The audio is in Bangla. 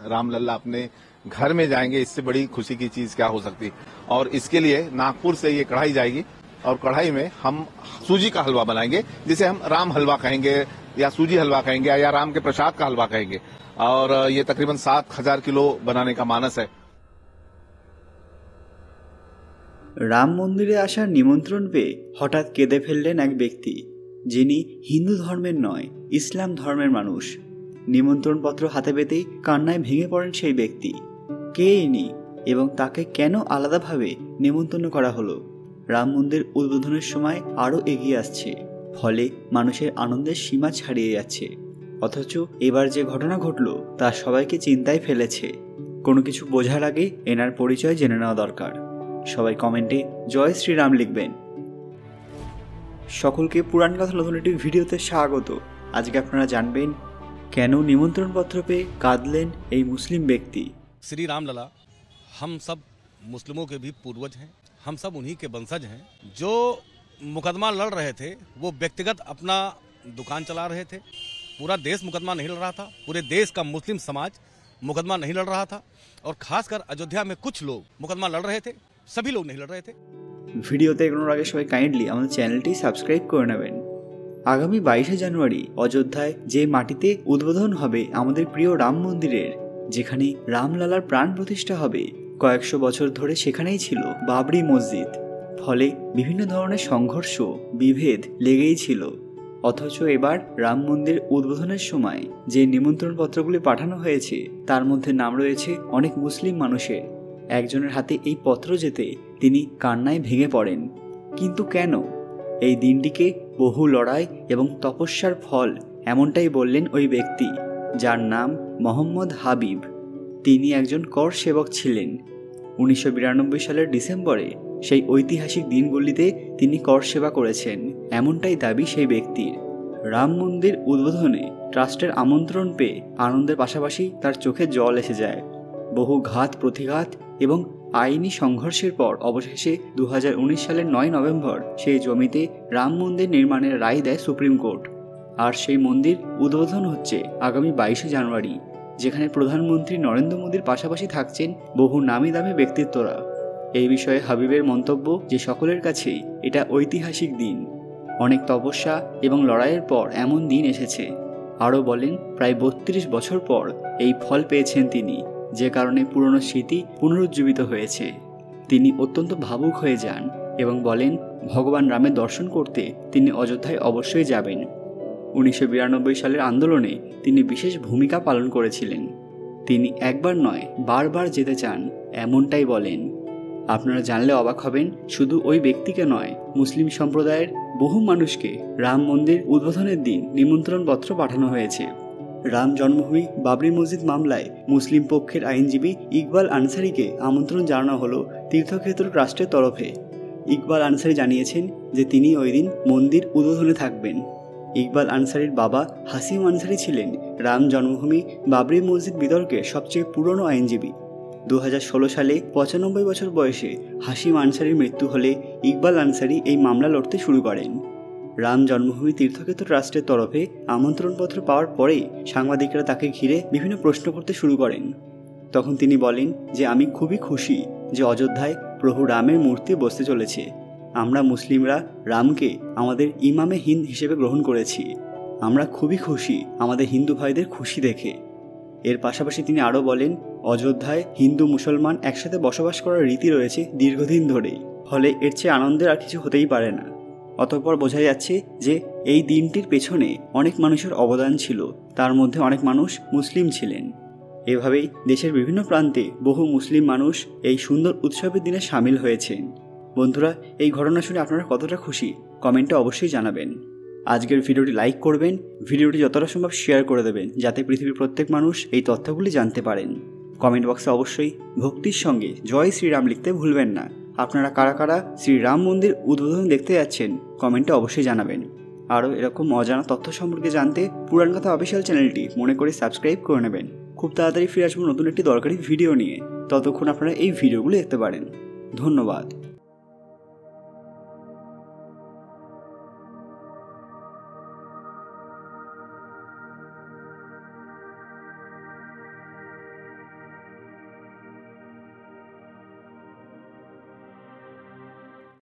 रामलला अपने घर में जाएंगे, इससे बड़ी खुशी की चीज क्या हो सकती। और इसके लिए नागपुर से ये कढ़ाई जाएगी और कढ़ाई में हम सूजी का हलवा बनाएंगे, जिसे हम राम हलवा कहेंगे या सूजी हलवा कहेंगे या राम के प्रसाद का हलवा कहेंगे। और ये तकरीबन 7,000 किलो बनाने का मानस है। রাম মন্দিরে আসার নিমন্ত্রণ পেয়ে হঠাৎ কেঁদে ফেললেন এক ব্যক্তি, যিনি হিন্দু ধর্মের নয় ইসলাম ধর্মের মানুষ। নিমন্ত্রণপত্র হাতে পেতেই কান্নায় ভেঙে পড়েন সেই ব্যক্তি। কে ইনি এবং তাকে কেন আলাদাভাবে নেমন্তন্ন করা হলো? রাম মন্দির উদ্বোধনের সময় আরও এগিয়ে আসছে, ফলে মানুষের আনন্দের সীমা ছাড়িয়ে যাচ্ছে। অথচ এবার যে ঘটনা ঘটল তা সবাইকে চিন্তায় ফেলেছে। কোনো কিছু বোঝার আগে এনার পরিচয় জেনে নেওয়া দরকার। সবাই কমেন্টে জয় শ্রীরাম লিখবেন। সকলকে পুরাণ কথা নতুন একটি ভিডিওতে স্বাগত। আজকে আপনারা জানবেন কেন নিমন্ত্রণপত্র পেয়ে কাঁদলেন এই মুসলিম ব্যক্তি। श्री रामलला हम सब मुस्लिमों के भी पूर्वज हैं, हम सब उन्हीं के वंशज हैं। जो मुकदमा लड़ रहे थे वो व्यक्तिगत अपना दुकान चला रहे थे। पूरा देश मुकदमा नहीं लड़ रहा था, पूरे देश का मुस्लिम समाज मुकदमा नहीं लड़ रहा था। और खासकर अयोध्या में कुछ लोग मुकदमा लड़ रहे थे, सभी लोग नहीं लड़ रहे थे। ভিডিওতে এগোনোর আগে সবাই কাইন্ডলি আমাদের চ্যানেলটি সাবস্ক্রাইব করে নেবেন। আগামী 22শে জানুয়ারি অযোধ্যায় যে মাটিতে উদ্বোধন হবে আমাদের প্রিয় রাম মন্দিরের, যেখানে রামলালার প্রাণ প্রতিষ্ঠা হবে, কয়েকশো বছর ধরে সেখানেই ছিল বাবরি মসজিদ। ফলে বিভিন্ন ধরনের সংঘর্ষ বিভেদ লেগেই ছিল। অথচ এবার রাম মন্দির উদ্বোধনের সময় যে নিমন্ত্রণপত্রগুলি পাঠানো হয়েছে তার মধ্যে নাম রয়েছে অনেক মুসলিম মানুষের। একজনের হাতে এই পত্র যেতে তিনি কান্নায় ভেঙে পড়েন। কিন্তু কেন? এই দিনটিকে বহু লড়াই এবং তপস্যার ফল, এমনটাই বললেন ওই ব্যক্তি, যার নাম মোহাম্মদ হাবিব। তিনি একজন কর সেবক ছিলেন। 1992 সালের ডিসেম্বরে সেই ঐতিহাসিক দিনগুলিতে তিনি কর সেবা করেছেন, এমনটাই দাবি সেই ব্যক্তির। রাম মন্দির উদ্বোধনে ট্রাস্টের আমন্ত্রণ পেয়ে আনন্দের পাশাপাশি তার চোখে জল এসে যায়। বহু ঘাত প্রতিঘাত এবং আইনি সংঘর্ষের পর অবশেষে 2019 সালের 9 নভেম্বর সেই জমিতে রাম মন্দির নির্মাণের রায় দেয় সুপ্রিম কোর্ট। আর সেই মন্দির উদ্বোধন হচ্ছে আগামী 22শে জানুয়ারি, যেখানে প্রধানমন্ত্রী নরেন্দ্র মোদীর পাশাপাশি থাকছেন বহু নামি দামি ব্যক্তিত্বরা। এই বিষয়ে হাবিবের মন্তব্য যে সকলের কাছেই এটা ঐতিহাসিক দিন। অনেক তপস্যা এবং লড়াইয়ের পর এমন দিন এসেছে। আরও বলেন প্রায় 32 বছর পর এই ফল পেয়েছেন তিনি, যে কারণে পুরনো স্মৃতি পুনরুজ্জীবিত হয়েছে। তিনি অত্যন্ত ভাবুক হয়ে যান এবং বলেন ভগবান রামের দর্শন করতে তিনি অযোধ্যায় অবশ্যই যাবেন। 1992 সালের আন্দোলনে তিনি বিশেষ ভূমিকা পালন করেছিলেন। তিনি একবার নয় বারবার যেতে চান, এমনটাই বলেন। আপনারা জানলে অবাক হবেন, শুধু ওই ব্যক্তিকে নয়, মুসলিম সম্প্রদায়ের বহু মানুষকে রাম মন্দির উদ্বোধনের দিন নিমন্ত্রণপত্র পাঠানো হয়েছে। রাম জন্মভূমি বাবরি মসজিদ মামলায় মুসলিম পক্ষের আইনজীবী ইকবাল আনসারিকে আমন্ত্রণ জানানো হলো তীর্থক্ষেত্র ট্রাস্টের তরফে। ইকবাল আনসারি জানিয়েছেন যে তিনি ওই দিন মন্দির উদ্বোধনে থাকবেন। ইকবাল আনসারির বাবা হাসিম আনসারি ছিলেন রাম জন্মভূমি বাবরি মসজিদ বিতর্কের সবচেয়ে পুরনো আইনজীবী। 2016 সালে 95 বছর বয়সে হাসিম আনসারির মৃত্যু হলে ইকবাল আনসারি এই মামলা লড়তে শুরু করেন। রাম জন্মভূমি তীর্থক্ষেত্র ট্রাস্টের তরফে আমন্ত্রণপত্র পাওয়ার পরেই সাংবাদিকরা তাকে ঘিরে বিভিন্ন প্রশ্ন করতে শুরু করেন। তখন তিনি বলেন যে আমি খুবই খুশি যে অযোধ্যায় প্রভু রামের মূর্তি বসতে চলেছে। আমরা মুসলিমরা রামকে আমাদের ইমামে হিন্দ হিসেবে গ্রহণ করেছি। আমরা খুবই খুশি আমাদের হিন্দু ভাইদের খুশি দেখে। এর পাশাপাশি তিনি আরও বলেন অযোধ্যায় হিন্দু মুসলমান একসাথে বসবাস করার রীতি রয়েছে দীর্ঘদিন ধরেই, ফলে এর চেয়ে আনন্দের আর কিছু হতেই পারে না। অতঃপর বোঝা যাচ্ছে যে এই দিনটির পেছনে অনেক মানুষের অবদান ছিল, তার মধ্যে অনেক মানুষ মুসলিম ছিলেন। এভাবেই দেশের বিভিন্ন প্রান্তে বহু মুসলিম মানুষ এই সুন্দর উৎসবের দিনে সামিল হয়েছেন। বন্ধুরা, এই ঘটনা শুনে আপনারা কতটা খুশি কমেন্টে অবশ্যই জানাবেন। আজকের ভিডিওটি লাইক করবেন, ভিডিওটি যতটা সম্ভব শেয়ার করে দেবেন, যাতে পৃথিবীর প্রত্যেক মানুষ এই তথ্যগুলি জানতে পারেন। কমেন্ট বক্সে অবশ্যই ভক্তির সঙ্গে জয় শ্রীরাম লিখতে ভুলবেন না। আপনারা কারা কারা শ্রীরাম মন্দির উদ্বোধন দেখতে যাচ্ছেন কমেন্টে অবশ্যই জানাবেন। আরও এরকম অজানা তথ্য সম্পর্কে জানতে পুরাণ কথা অফিসিয়াল চ্যানেলটি মনে করে সাবস্ক্রাইব করে নেবেন। খুব তাড়াতাড়ি ফিরে আসবো নতুন একটি দরকারি ভিডিও নিয়ে। ততক্ষণ আপনারা এই ভিডিওগুলো দেখতে পারেন। ধন্যবাদ।